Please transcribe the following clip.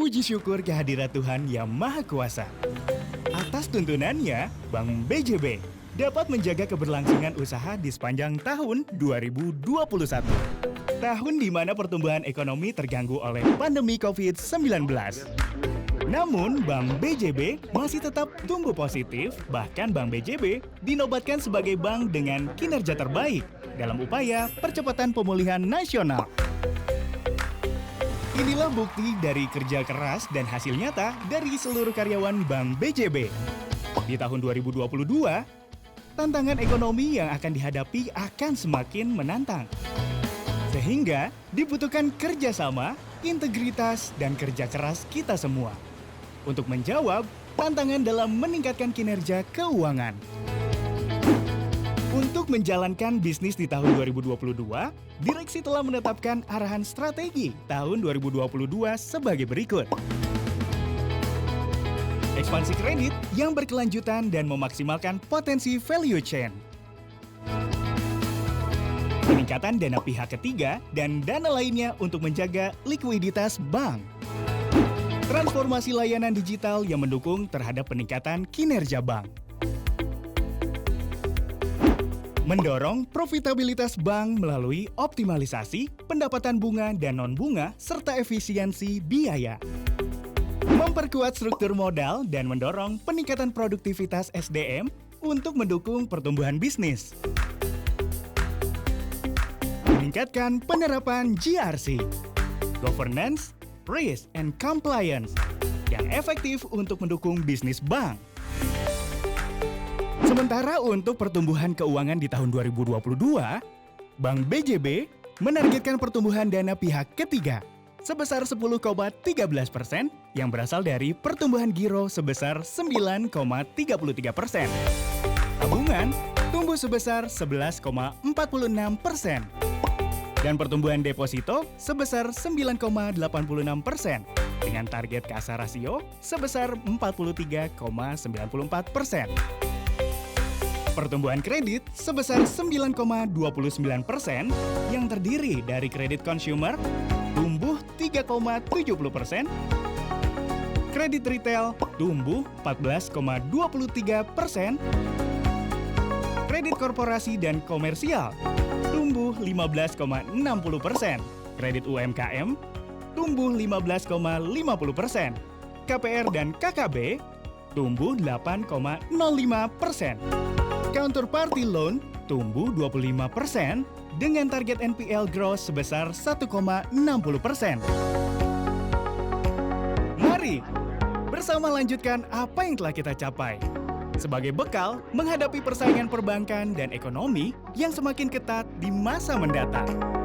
Puji syukur kehadirat Tuhan Yang Maha Kuasa. Atas tuntunannya, Bank BJB dapat menjaga keberlangsungan usaha di sepanjang tahun 2021. Tahun di mana pertumbuhan ekonomi terganggu oleh pandemi COVID-19. Namun, Bank BJB masih tetap tumbuh positif, bahkan Bank BJB dinobatkan sebagai bank dengan kinerja terbaik dalam upaya percepatan pemulihan nasional. Inilah bukti dari kerja keras dan hasil nyata dari seluruh karyawan Bank BJB. Di tahun 2022, tantangan ekonomi yang akan dihadapi akan semakin menantang. Sehingga dibutuhkan kerjasama, integritas, dan kerja keras kita semua untuk menjawab tantangan dalam meningkatkan kinerja keuangan. Untuk menjalankan bisnis di tahun 2022, Direksi telah menetapkan arahan strategi tahun 2022 sebagai berikut. Ekspansi kredit yang berkelanjutan dan memaksimalkan potensi value chain. Peningkatan dana pihak ketiga dan dana lainnya untuk menjaga likuiditas bank. Transformasi layanan digital yang mendukung terhadap peningkatan kinerja bank. Mendorong profitabilitas bank melalui optimalisasi, pendapatan bunga dan non-bunga, serta efisiensi biaya. Memperkuat struktur modal dan mendorong peningkatan produktivitas SDM untuk mendukung pertumbuhan bisnis. Meningkatkan penerapan GRC, Governance, Risk, and Compliance yang efektif untuk mendukung bisnis bank. Sementara untuk pertumbuhan keuangan di tahun 2022, Bank BJB menargetkan pertumbuhan dana pihak ketiga sebesar 10,13% yang berasal dari pertumbuhan giro sebesar 9,33%. Tabungan tumbuh sebesar 11,46%. Dan pertumbuhan deposito sebesar 9,86% dengan target kasa rasio sebesar 43,94%. Pertumbuhan kredit sebesar 9,29% yang terdiri dari kredit consumer tumbuh 3,70%, kredit retail tumbuh 14,23%, kredit korporasi dan komersial tumbuh 15,60%, kredit UMKM tumbuh 15,50%, KPR dan KKB tumbuh 8,05%. Counterparty loan tumbuh 25% dengan target NPL growth sebesar 1,60%. Mari bersama lanjutkan apa yang telah kita capai sebagai bekal menghadapi persaingan perbankan dan ekonomi yang semakin ketat di masa mendatang.